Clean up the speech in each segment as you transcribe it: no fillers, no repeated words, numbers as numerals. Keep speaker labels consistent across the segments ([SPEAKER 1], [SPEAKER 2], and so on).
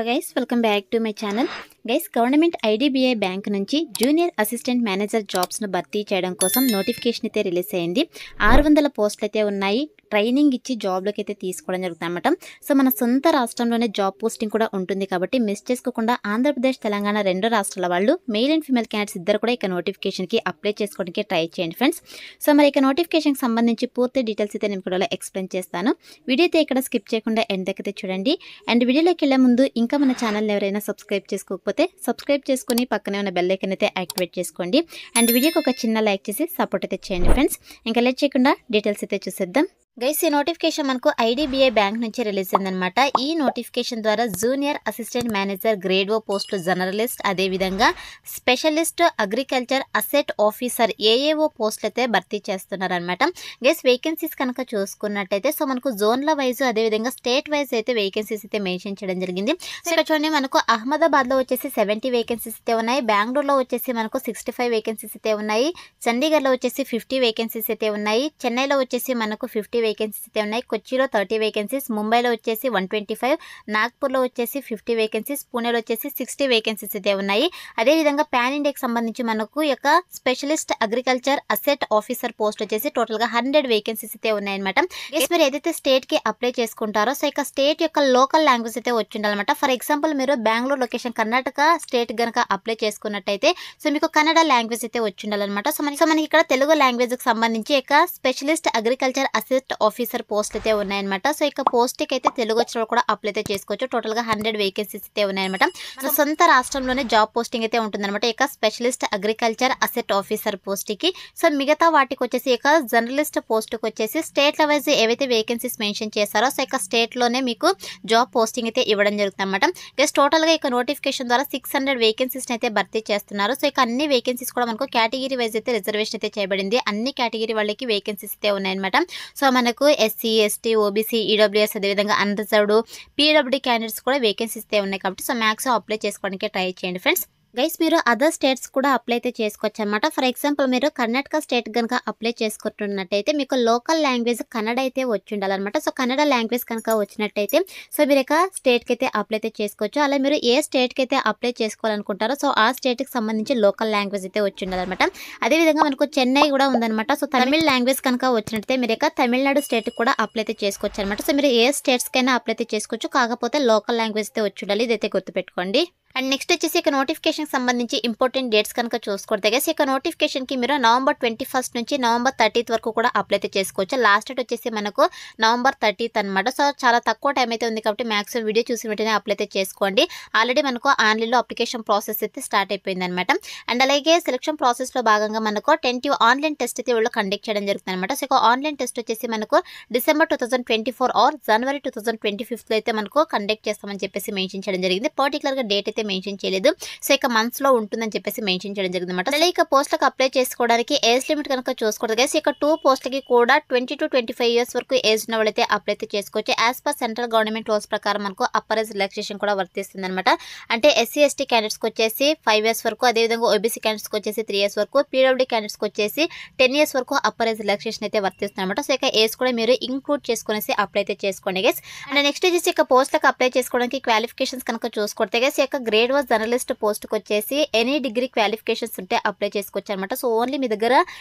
[SPEAKER 1] Hello guys, welcome back to my channel. Guys, government IDBI bank నుంచి junior assistant manager జాబ్స్ను భర్తీ చేయడం కోసం notification అయితే రిలీజ్ అయింది. 600 పోస్టులు అయితే ఉన్నాయి. ట్రైనింగ్ ఇచ్చి జాబ్లోకి అయితే తీసుకోవడం జరుగుతుంది అనమాట. సో మన సొంత రాష్ట్రంలోనే జాబ్ పోస్టింగ్ కూడా ఉంటుంది కాబట్టి మిస్ చేసుకోకుండా ఆంధ్రప్రదేశ్, తెలంగాణ 2 రాష్ట్రాల వాళ్ళు మెయిల్ అండ్ ఫీమేల్ క్యాండిడేట్స్ ఇద్దరు కూడా ఇక నోటిఫికేషన్కి అప్లై చేసుకోవడానికి ట్రై చేయండి ఫ్రెండ్స్. సో మరి ఇక నోటిఫికేషన్కి సంబంధించి పూర్తి డీటెయిల్స్ అయితే నేను కూడా ఎక్స్ప్లెయిన్ చేస్తాను. వీడియో అయితే ఇక్కడ స్కిప్ చేయకుండా ఎండ్ దాకా అయితే చూడండి. అండ్ వీడియోలోకి వెళ్ళే ముందు ఇంకా మన ఛానల్ని ఎవరైనా సబ్స్క్రైబ్ చేసుకోకపోతే సబ్స్క్రైబ్ చేసుకుని పక్కనే ఉన్న బెల్ ఐకాన్ అయితే యాక్టివేట్ చేసుకోండి. అండ్ వీడియోకి ఒక చిన్న లైక్ చేసి సపోర్ట్ అయితే చేయండి ఫ్రెండ్స్. ఇంకా లేట్ చేయకుండా డీటెయిల్స్ అయితే చూసేద్దాం. గైస్, ఈ నోటిఫికేషన్ మనకు ఐడిబిఐ బ్యాంక్ నుంచి రిలీజ్ అయిందనమాట. ఈ నోటిఫికేషన్ ద్వారా junior assistant manager grade 1 post, journalist, అదేవిధంగా specialist agriculture asset officer AAO పోస్టులు అయితే భర్తీ చేస్తున్నారనమాట. గైస్, వేకెన్సీస్ కనుక చూసుకున్నట్టయితే సో మనకు జోన్ల వైజ్ అదేవిధంగా స్టేట్ వైజ్ అయితే వేకెన్సీస్ అయితే మెన్షన్ చేయడం జరిగింది. సో ఇక్కడ చూడండి, మనకు అహ్మదాబాద్లో వచ్చేసి 70 వేకెన్సీస్ అయితే ఉన్నాయి. బెంగళూరులో వచ్చేసి మనకు 65 వేకెన్సీస్ అయితే ఉన్నాయి. చండీగఢ్లో వచ్చేసి 50 వేకెన్సీస్ అయితే ఉన్నాయి. చెన్నైలో వచ్చేసి మనకు 50 వేకెన్సీస్ అయితే ఉన్నాయి. కొచ్చిలో 30 వేకెన్సీస్, ముంబైలో వచ్చేసి 125, నాగ్పూర్లో వచ్చేసి 50 వేకెన్సీస్, పూణేలో వచ్చేసి 60 వేకెన్సీస్ అయితే ఉన్నాయి. అదేవిధంగా పాన్ ఇండియాకి సంబంధించి మనకు యొక్క specialist agriculture asset officer post వచ్చేసి టోటల్గా 100 వేకెన్సీస్ అయితే ఉన్నాయన్నమాట. మీరు ఏదైతే స్టేట్కి అప్లై చేసుకుంటారో సో ఇక స్టేట్ యొక్క లోకల్ లాంగ్వేజ్ అయితే వచ్చి ఉండాలన్నమాట. ఫర్ ఎగ్జాంపుల్ మీరు బెంగళూరు లొకేషన్ కర్ణాటక స్టేట్ కనుక అప్లై చేసుకున్నట్టయితే సో మీకు కన్నడ లాంగ్వేజ్ అయితే వచ్చి ఉండాలన్నమాట. సో మనకి ఇక్కడ తెలుగు లాంగ్వేజ్కి సంబంధించి యొక్క specialist agriculture asset officer post అయితే ఉన్నాయన్నమాట. సో ఇక పోస్ట్కి అయితే తెలుగు వచ్చిన కూడా అప్లై అయితే చేసుకోవచ్చు. టోటల్గా 100 వేకెన్సీస్ అయితే ఉన్నాయన్నమాట. మన సొంత రాష్ట్రంలోనే జాబ్ పోస్టింగ్ అయితే ఉంటుందన్నమాట ఇక స్పెషలిస్ట్ అగ్రికల్చర్ అసెట్ ఆఫీసర్ పోస్ట్కి. సో మిగతా వాటికి వచ్చేసి ఇక జర్నలిస్ట్ పోస్ట్కి వచ్చేసి స్టేట్ల వైజ్ ఏవైతే వేకెన్సీస్ మెన్షన్ చేస్తారో సో ఇక స్టేట్లోనే మీకు జాబ్ పోస్టింగ్ అయితే ఇవ్వడం జరుగుతుంది అనమాట. జస్ట్ టోటల్గా ఇక నోటిఫికేషన్ ద్వారా 600 వేకెన్సీస్ని అయితే భర్తీ చేస్తున్నారు. సో ఇక అన్ని వేకెన్సీస్ కూడా మనకు కేటగిరీ వైజ్ అయితే రిజర్వేషన్ అయితే చేయబడింది. అన్ని కేటగిరీ వాళ్ళకి వేకెన్సీస్ అయితే ఉన్నాయన్నమాట. సో మనకు ఎస్సీ, ఎస్టీ, ఓబీసీ, ఈడబ్ల్యూఎస్, అదేవిధంగా అన్రిజర్వ్డ్, పీడబ్ల్యూడీ క్యాండిడేట్స్ కూడా వేకెన్సీస్ అయితే ఉన్నాయి కాబట్టి సో మ్యాక్సిమం అప్లై చేసుకోవడానికి ట్రై చేయండి ఫ్రెండ్స్. గైస్, మీరు అదర్ స్టేట్స్ కూడా అప్లై అయితే చేసుకోవచ్చు అనమాట. ఫర్ ఎగ్జాంపుల్ మీరు కర్ణాటక స్టేట్ కనుక అప్లై చేసుకుంటున్నట్టయితే మీకు లోకల్ లాంగ్వేజ్ కన్నడ అయితే వచ్చి ఉండాలన్నమాట. సో కన్నడ లాంగ్వేజ్ కనుక వచ్చినట్టయితే సో మీరు ఇక స్టేట్కి అయితే అప్లై అయితే చేసుకోవచ్చు. అలా మీరు ఏ స్టేట్కి అయితే అప్లై చేసుకోవాలనుకుంటారో సో ఆ స్టేట్కి సంబంధించి లోకల్ లాంగ్వేజ్ అయితే వచ్చి ఉండాలన్నమాట. అదేవిధంగా మనకు చెన్నై కూడా ఉందన్నమాట. సో తమిళ్ లాంగ్వేజ్ కనుక వచ్చినట్టయితే మీరు ఇక తమిళనాడు స్టేట్కి కూడా అప్లై అయితే చేసుకోవచ్చు అనమాట. సో మీరు ఏ స్టేట్స్కైనా అప్లై అయితే చేసుకోవచ్చు, కాకపోతే లోకల్ లాంగ్వేజ్ అయితే వచ్చి ఉండాలి. ఇదైతే గుర్తుపెట్టుకోండి. అండ్ నెక్స్ట్ వచ్చేసి ఇక నోటిఫికేషన్కి సంబంధించి ఇంపార్టెంట్ డేట్స్ కనుక చూసుకుంటే గైస్ ఇక నోటిఫికేషన్కి మీరు నవంబర్ 21 నుంచి నవంబర్ 30 వరకు కూడా అప్లై అయితే చేసుకోవచ్చు. లాస్ట్ డేట్ వచ్చేసి మనకు నవంబర్ 30 అనమాట. సో చాలా తక్కువ టైం అయితే ఉంది కాబట్టి మ్యాక్సిమం వీడియో చూసిన వెంటనే అప్లై అయితే చేసుకోండి. ఆల్రెడీ మనకు ఆన్లైన్లో అప్లికేషన్ ప్రాసెస్ అయితే స్టార్ట్ అయిపోయింది అనమాట. అండ్ అలాగే సెలక్షన్ ప్రాసెస్లో భాగంగా మనకు టెంటివ్ ఆన్లైన్ టెస్ట్ అయితే వీళ్ళు కండక్ట్ చేయడం జరుగుతుంది అనమాట. సో ఇక ఆన్లైన్ టెస్ట్ వచ్చేసి మనకు డిసెంబర్ 2024 ఆర్ జనవరి 2025 అయితే మనకు కండక్ట్ చేస్తామని చెప్పేసి మెన్షన్ చేయడం జరిగింది. పర్టికులర్గా డేట్ అయితే మెన్షన్ చేయలేదు. సో ఇక మంత్స్ లో ఉంటుందని చెప్పేసి మెన్షన్ చేయడం జరిగింది అనమాట. అలాగే ఇక పోస్టులకు అప్లై చేసుకోవడానికి ఏజ్ లిమిట్ కనుక చూసుకోవద్దు గైస్. ఇక 2 పోస్టులకి కూడా 20 to 25 ఇయర్స్ వరకు ఏజ్ ఉన్న వాళ్ళైతే అప్లై అయితే చేసుకోవచ్చు. As per central government rules ప్రకారం మనకు అప్పర్ ఏజ్ రిలాక్సేషన్ కూడా వర్తిస్తుంది అనమాట. అంటే ఎస్సీ ఎస్టీ క్యాండిడేట్స్కి వచ్చేసి 5 ఇయర్స్ వరకు, అదేవిధంగా ఓబీసీ క్యాండిడేట్స్కి వచ్చేసి 3 ఇయర్స్ వరకు, పీడబ్ల్యూడీ క్యాండిడేట్స్కి వచ్చేసి 10 ఇయర్స్ వరకు అప్పర్ ఏజ్ రిలాక్సేషన్ అయితే వర్తిస్తుంది అనమాట. సో ఇక ఏజ్ కూడా మీరు ఇంక్లూడ్ చేసుకునేసి అప్లై అయితే చేసుకోండి గైస్. అండ్ నెక్స్ట్ వచ్చేసి ఇక పోస్టులకు అప్లై చేసుకోవడానికి క్వాలిఫికేషన్స్ కనుక చూసుకుంటే గైస్ ఇక గ్రేడ్ 1 జర్నలిస్ట్ పోస్ట్కి వచ్చేసి ఎనీ డిగ్రీ క్వాలిఫికేషన్స్ ఉంటే అప్లై చేసుకోవచ్చు అనమాట. సో ఓన్లీ మీ దగ్గర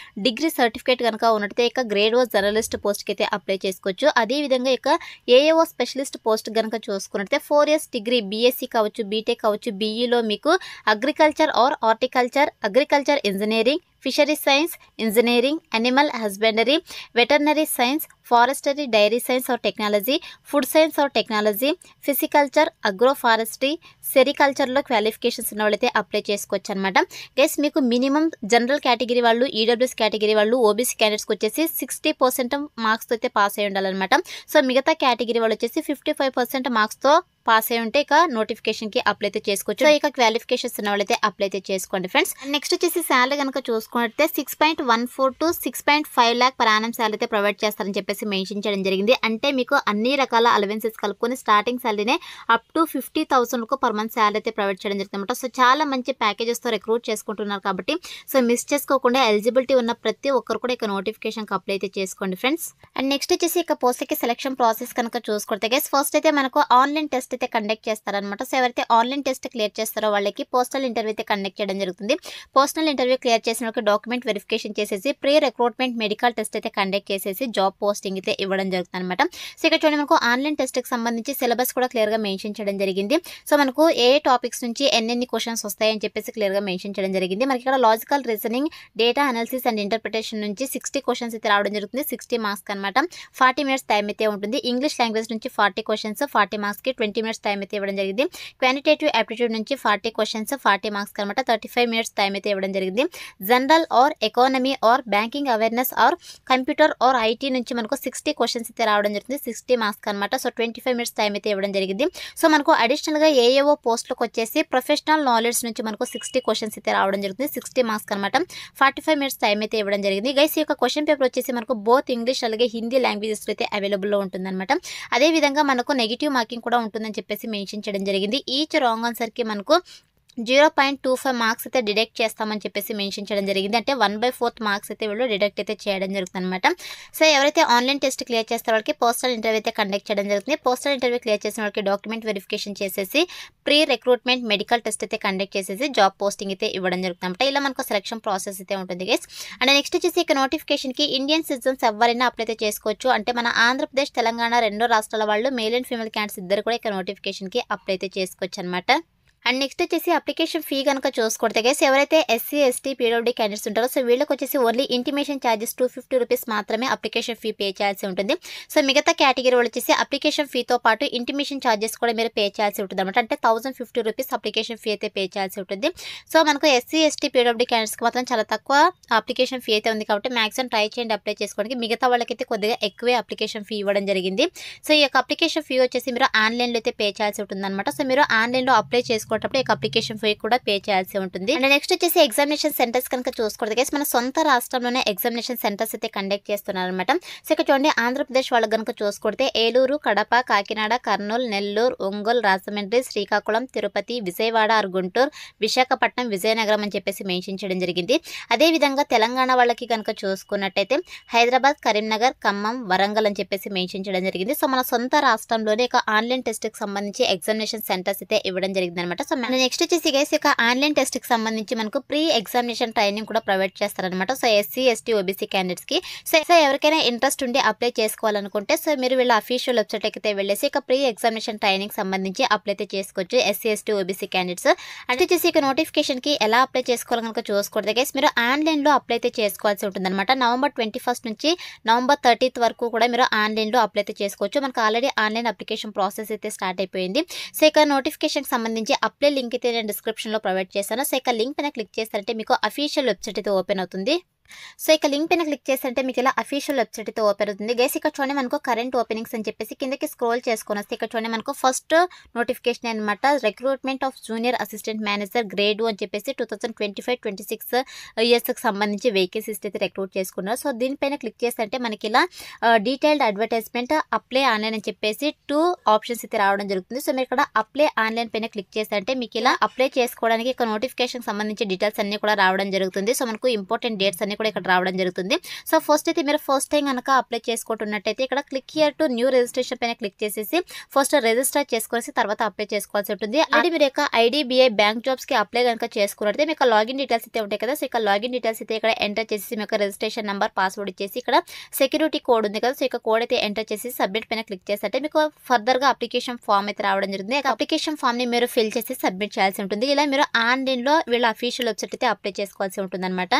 [SPEAKER 1] డిగ్రీ సర్టిఫికేట్ కనుక ఉన్నట్టయితే ఇక గ్రేడ్ 1 జర్నలిస్ట్ పోస్ట్కి అయితే అప్లై చేసుకోవచ్చు. అదేవిధంగా ఇక ఏఏఓ స్పెషలిస్ట్ పోస్ట్ కనుక చూసుకున్నట్టయితే 4 ఇయర్స్ డిగ్రీ బీఎస్సీ కావచ్చు, బీటెక్ కావచ్చు, బీఈలో మీకు agriculture or horticulture, agriculture engineering, fishery science, engineering, animal husbandry, veterinary science, forestry, dairy science or technology, food science or technology, pisciculture, agro forestry, సెరికల్చర్లో qualifications ఉన్న వాళ్ళైతే apply చేసుకోవచ్చు అనమాట. గైస్, మీకు మినిమం జనరల్ కేటగిరీ వాళ్ళు, ఈడబ్ల్యూఎస్ కేటగిరీ వాళ్ళు, OBC క్యాండిడేట్స్కి వచ్చేసి 60% మార్క్స్తో అయితే పాస్ అయి ఉండాలన్నమాట. సో మిగతా కేటగిరీ వాళ్ళు వచ్చేసి 55% మార్క్స్తో పాస్ అయి ఉంటే ఇక నోటిఫికేషన్కి అప్లై అయితే చేసుకోవచ్చు. సో ఇక క్వాలిఫికేషన్స్ ఉన్న వాళ్ళైతే అప్లై అయితే చేసుకోండి ఫ్రెండ్స్. నెక్స్ట్ వచ్చేసి శాలరీ కనుక చూసుకుంటే 6.14 to 6.5 lakh per annum salary అయితే ప్రొవైడ్ చేస్తారని చెప్పేసి మెన్షన్ చేయడం జరిగింది. అంటే మీకు అన్ని రకాల అలవెన్సెస్ కలుపుకొని స్టార్టింగ్ శాలరీనే up to 50,000 per month salary అయితే ప్రొవైడ్ చేయడం జరుగుతుంది అనమాట. సో చాలా మంచి ప్యాకేజెస్తో రిక్రూట్ చేసుకుంటున్నారు కాబట్టి సో మిస్ చేసుకోకుండా ఎలిజిబిలిటీ ఉన్న ప్రతి ఒక్కరు కూడా ఇక నోటిఫికేషన్కి అప్లై అయితే చేసుకోండి ఫ్రెండ్స్. అండ్ నెక్స్ట్ వచ్చేసి ఇక పోస్ట్కి సెలక్షన్ ప్రాసెస్ కనుక చూసుకుంటే గైస్ ఫస్ట్ అయితే మనకు ఆన్లైన్ టెస్ట్ టెస్ట్ అయితే కండక్ట్ చేస్తారనమాట. సో ఎవరైతే ఆన్లైన్ టెస్ట్ క్లియర్ చేస్తారో వాళ్ళకి పోస్టల్ ఇంటర్వ్యూ అయితే కండక్ట్ చేయడం జరుగుతుంది. పోస్టల్ ఇంటర్వ్యూ క్లియర్ చేసిన వాళ్ళకి డాక్యుమెంట్ వెరిఫికేషన్ చేసేసి ప్రీ రిక్రూట్మెంట్ మెడికల్ టెస్ట్ అయితే కండక్ట్ చేసేసి జాబ్ పోస్టింగ్ అయితే ఇవ్వడం జరుగుతుంది అనమాట. సో ఇక్కడ చూడండి మనకు ఆన్లైన్ టెస్ట్కి సంబంధించి సిలబస్ కూడా క్లియర్గా మెన్షన్ చేయడం జరిగింది. సో మనకు ఏ టాపిక్స్ నుంచి ఎన్ని క్వశ్చన్స్ వస్తాయని చెప్పేసి క్లియర్గా మెన్షన్ చేయడం జరిగింది. మనకి ఇక్కడ logical reasoning, data analysis and interpretation నుంచి 60 క్వశ్చన్స్ అయితే రావడం జరుగుతుంది. 60 మార్క్స్ అనమాట. 40 మినిట్స్ టైం అయితే ఉంటుంది. ఇంగ్లీష్ లాంగ్వేజ్ నుంచి 40 క్వశ్చన్స్ 40 మార్క్స్కి 20 మినిట్స్ టైం అయితే ఇవ్వడం జరిగింది. క్వాంటిటేటివ్ యాప్టిట్యూడ్ నుంచి 40 క్వశ్చన్స్ 40 మార్క్స్ అనమాట. 35 మినిట్స్ టైం అయితే ఇవ్వడం జరిగింది. General or economy or banking awareness or computer or IT నుంచి మనకు 60 క్వశ్చన్స్ అయితే రావడం జరుగుతుంది. 60 మార్క్స్ అనమాట. సో 25 మినిట్స్ టైం అయితే ఇవ్వడం జరిగింది. సో మనకు అడిషనల్గా ఏఏఓ పోస్టులకు వచ్చేసి ప్రొఫెషనల్ నాలెడ్జ్ నుంచి మనకు 60 క్వశ్చన్స్ అయితే రావడం జరుగుతుంది. 60 మార్క్స్ అనమాట. 45 మినిట్స్ టైం అయితే ఇవ్వడం జరిగింది. గైస్ ఈ యొక్క క్వశ్చన్ పేపర్ వచ్చేసి మనకు బోత్ ఇంగ్లీష్ అలాగే హిందీ లాంగ్వేజెస్ అయితే అవైలబుల్లో ఉంటుందన్నమాట. అదేవిధంగా మనకు నెగిటివ్ మార్కింగ్ కూడా ఉంటుందని చెప్పేసి మెన్షన్ చేయడం జరిగింది. ఈచ్ రాంగ్ ఆన్సర్కి మనకు 0.25 మార్క్స్ అయితే డిడక్ట్ చేస్తామని చెప్పేసి మెన్షన్ చేయడం జరిగింది. అంటే 1/4 మార్క్స్ అయితే వీళ్ళు డిడక్ట్ అయితే చేయడం జరుగుతుంది అనమాట. సో ఎవరైతే ఆన్లైన్ టెస్ట్ క్లియర్ చేస్తారో వాళ్ళకి పోస్టల్ ఇంటర్వ్యూ అయితే కండక్ట్ చేయడం జరుగుతుంది. పోస్టల్ ఇంటర్వ్యూ క్లియర్ చేసిన వాళ్ళకి డాక్యుమెంట్ వెరిఫికేషన్ చేసేసి ప్రీ రిక్రూట్మెంట్ మెడికల్ టెస్ట్ అయితే కండక్ట్ చేసేసి జాబ్ పోస్టింగ్ అయితే ఇవ్వడం జరుగుతుంది అనమాట. ఇలా మనకు సెలక్షన్ ప్రాసెస్ అయితే ఉంటుంది గైస్. అండ్ నెక్స్ట్ వచ్చేసి ఇక నోటిఫికేషన్కి ఇండియన్ సిటిజన్స్ ఎవరైనా అప్లై అయితే చేసుకోవచ్చు. అంటే మన ఆంధ్రప్రదేశ్, తెలంగాణ 2 రాష్ట్రాల వాళ్ళు మేల్ అండ్ ఫీమేల్ క్యాండిడేట్స్ ఇద్దరు కూడా ఇక నోటిఫికేషన్కి అప్లై అయితే చేసుకోవచ్చు అనమాట. అండ్ నెక్స్ట్ వచ్చేసి అప్లికేషన్ ఫీ కనుక చూసుకుంటే గైస్ ఎవరైతే ఎస్సీ, ఎస్టీ, పీడబ్ల్యూడీ క్యాండిడేట్స్ ఉంటారో సో వీళ్ళకి వచ్చేసి ఓన్లీ ఇంటిమేషన్ ఛార్జెస్ 250 రూపీస్ మాత్రమే అప్లికేషన్ ఫీ పే చేయాల్సి ఉంటుంది. సో మిగతా కేటగిరీ వాళ్ళు వచ్చేసి అప్లికేషన్ ఫీతో పాటు ఇంటిమేషన్ ఛార్జెస్ కూడా మీరు పే చేయాల్సి ఉంటుంది అనమాట. అంటే 1050 రూపీస్ అప్లికేషన్ ఫీ అయితే పే చేయాల్సి ఉంటుంది. సో మనకు ఎస్సీ, ఎస్టీ, పీడబ్ల్యూడీ క్యాండిడేట్స్కి మాత్రం చాలా తక్కువ అప్లికేషన్ ఫీ అయితే ఉంది కాబట్టి మ్యాక్సిమం ట్రై చేయండి అప్లై చేసుకోవడానికి. మిగతా వాళ్ళకైతే కొద్దిగా ఎక్కువే అప్లికేషన్ ఫీ ఇవ్వడం జరిగింది. సో ఈ యొక్క అప్లికేషన్ ఫీ వచ్చేసి మీరు ఆన్లైన్లో అయితే పే చేయాల్సి ఉంటుంది అనమాట. సో మీరు ఆన్లైన్లో అప్లై చేసుకునేటప్పుడు ఈ అప్లికేషన్ ఫీ కూడా పే చేయాల్సి ఉంటుంది. అండ్ నెక్స్ట్ వచ్చేసి ఎగ్జామినేషన్ సెంటర్స్ కనుక చూసుకోవద్దు గైస్ మన సొంత రాష్ట్రంలోనే ఎగ్జామినేషన్ సెంటర్స్ అయితే కండక్ట్ చేస్తున్నారు అనమాట. సో ఇక్కడ చూడండి ఆంధ్రప్రదేశ్ వాళ్ళకి కనుక చూసుకుంటే ఏలూరు, కడప, కాకినాడ, కర్నూలు, నెల్లూరు, ఒంగోలు, రాజమండ్రి, శ్రీకాకుళం, తిరుపతి, విజయవాడ ఆర్ గుంటూరు, విశాఖపట్నం, విజయనగరం అని చెప్పేసి మెన్షన్ చేయడం జరిగింది. అదేవిధంగా తెలంగాణ వాళ్ళకి కనుక చూసుకున్నట్టయితే హైదరాబాద్, కరీంనగర్, ఖమ్మం, వరంగల్ అని చెప్పేసి మెన్షన్ చేయడం జరిగింది. సో మన సొంత రాష్ట్రంలోనే ఇక ఆన్లైన్ టెస్ట్కి సంబంధించి ఎగ్జామినేషన్ సెంటర్స్ అయితే ఇవ్వడం జరిగింది అనమాట. సో నెక్స్ట్ వచ్చేసి గైస్ ఇక ఆన్లైన్ టెస్ట్కి సంబంధించి మనకు ప్రీ ఎగ్జామినేషన్ ట్రైనింగ్ కూడా ప్రొవైడ్ చేస్తారనమాట. సో ఎస్సీ, ఎస్టీ, ఓబీసీ క్యాండిడేట్స్కి సో ఎవరికైనా ఇంట్రెస్ట్ ఉండి అప్లై చేసుకోవాలనుకుంటే సో మీరు వీళ్ళ అఫీషియల్ వెబ్సైట్ అయితే వెళ్ళేసి ఇక ప్రీ ఎగ్జామినేషన్ ట్రైనింగ్ సంబంధించి అప్లై అయితే చేసుకోవచ్చు ఎస్సీ, ఎస్టీ, ఓబీసీ క్యాండిడేట్స్. అంటే వచ్చేసి ఇక నోటిఫికేషన్కి ఎలా అప్లై చేసుకోవాలి కనుక చూసుకోవద్దు గైస్ మీరు ఆన్లైన్లో అప్లై అయితే చేసుకోవాల్సి ఉంటుందన్నమాట. నవంబర్ 21 నుంచి నవంబర్ 30 వరకు కూడా మీరు ఆన్లైన్లో అప్లై అయితే చేసుకోవచ్చు. మనకు ఆల్రెడీ ఆన్లైన్ అప్లికేషన్ ప్రాసెస్ అయితే స్టార్ట్ అయిపోయింది. సో ఇక నోటిఫికేషన్కి సంబంధించి అప్లై లింక్ అయితే నేను డిస్క్రిప్షన్లో ప్రొవైడ్ చేశాను. సో ఇక లింక్ పైన క్లిక్ చేస్తారంటే మీకు అఫీషియల్ వెబ్సైట్ అయితే ఓపెన్ అవుతుంది. సో ఇక లింక్ పైన క్లిక్ చేస్తే మీకు ఇలా అఫీషియల్ వెబ్సైట్ అయితే ఓపెన్ అవుతుంది గైస్. ఇక్కడ చూడండి మనకు కరెంట్ ఓపెనింగ్స్ అని చెప్పేసి కిందకి స్క్రోల్ చేసుకొని వస్తే ఇక్కడ చూడండి మనకు ఫస్ట్ నోటిఫికేషన్ అనమాట recruitment of junior assistant manager grade అని చెప్పేసి 2025-26 ఇయర్స్కి సంబంధించి వేకెన్సీస్ అయితే రిక్రూట్ చేసుకున్నారు. సో దీనిపైన క్లిక్ చేస్తే మనకి ఇలా డీటెయిల్డ్ అడ్వర్టైజ్మెంట్ అప్లై ఆన్లైన్ అని చెప్పేసి 2 ఆప్షన్స్ అయితే రావడం జరుగుతుంది. సో మీరు ఇక్కడ అప్లై ఆన్లైన్ పైన క్లిక్ చేస్తే మీకు ఇలా అప్లై చేసుకోవడానికి ఇక నోటిఫికేషన్ సంబంధించి డీటెయిల్స్ అన్ని కూడా రావడం జరుగుతుంది. సో మనకు ఇంపార్టెంట్ డేట్స్ అన్ని కూడా ఇక్కడ రావడం జరుగుతుంది. సో ఫస్ట్ అయితే మీరు ఫస్ట్ టైం కనుక అప్లై చేసుకుంటున్నట్టయితే ఇక్కడ click here to new registration పైన క్లిక్ చేసేసి ఫస్ట్ రిజిస్టర్ చేసుకునేసి తర్వాత అప్లై చేసుకోవాల్సి ఉంటుంది. ఆల్రెడీ మీరు యొక్క ఐడిబిఐ బ్యాంక్ జాబ్స్ కి అప్లై కనుక చేసుకున్నట్లయితే మీకు లాగిన్ డీటెయిల్స్ అయితే ఉంటాయి కదా. సో ఇక్కడ లాగిన్ డీటెయిల్స్ అయితే ఇక్కడ ఎంటర్ చేసి మీ యొక్క రిజిస్ట్రేషన్ నెంబర్, పాస్వర్డ్ ఇచ్చేసి ఇక్కడ సెక్యూరిటీ కోడ్ ఉంది కదా. సో ఇక కోడ్ అయితే ఎంటర్ చేసి సబ్మిట్ పైన క్లిక్ చేస్తే మీకు ఫర్దర్ గా అప్లికేషన్ ఫామ్ అయితే రావడం జరుగుతుంది. అప్లికేషన్ ఫామ్ ని మీరు ఫిల్ చేసి సబ్మిట్ చేయాల్సి ఉంటుంది. ఇలా మీరు ఆన్లైన్ లో వీళ్ళ అఫీషియల్ వెబ్సైట్ అయితే అప్లై చేసుకోవాల్సి ఉంటుంది అనమాట.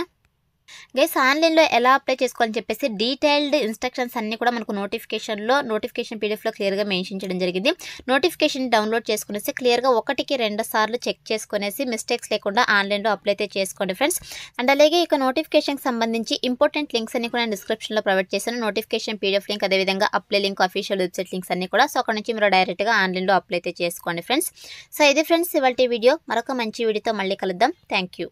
[SPEAKER 1] గైస్ ఆన్లైన్లో ఎలా అప్లై చేసుకోవాలని చెప్పేసి డీటెయిల్డ్ ఇన్స్ట్రక్షన్స్ అన్ని కూడా మనకు నోటిఫికేషన్ పీడిఎఫ్లో క్లియర్గా మెన్షన్ చేయడం జరిగింది. నోటిఫికేషన్ డౌన్లోడ్ చేసుకునేసి క్లియర్గా 1-2 సార్లు చెక్ చేసుకునేసి మిస్టేక్స్ లేకుండా ఆన్లైన్లో అప్లై అయితే చేసుకోండి ఫ్రెండ్స్. అండ్ అలాగే ఇక నోటిఫికేషన్కి సంబంధించి ఇంపార్టెంట్ లింక్స్ అన్ని కూడా నేను డిస్క్రిప్షన్లో ప్రొవైడ్ చేశాను. నోటిఫికేషన్ పీడిఎఫ్ లింక్, అదేవిధంగా apply link, official website links అన్ని కూడా. సో అక్కడ నుంచి మీరు డైరెక్ట్గా ఆన్లైన్లో అప్లై అయితే చేసుకోండి ఫ్రెండ్స్. సో ఇది ఫ్రెండ్స్ ఇవాళ వీడియో. మరొక మంచి వీడియోతో మళ్ళీ కలుద్దాం. Thank you.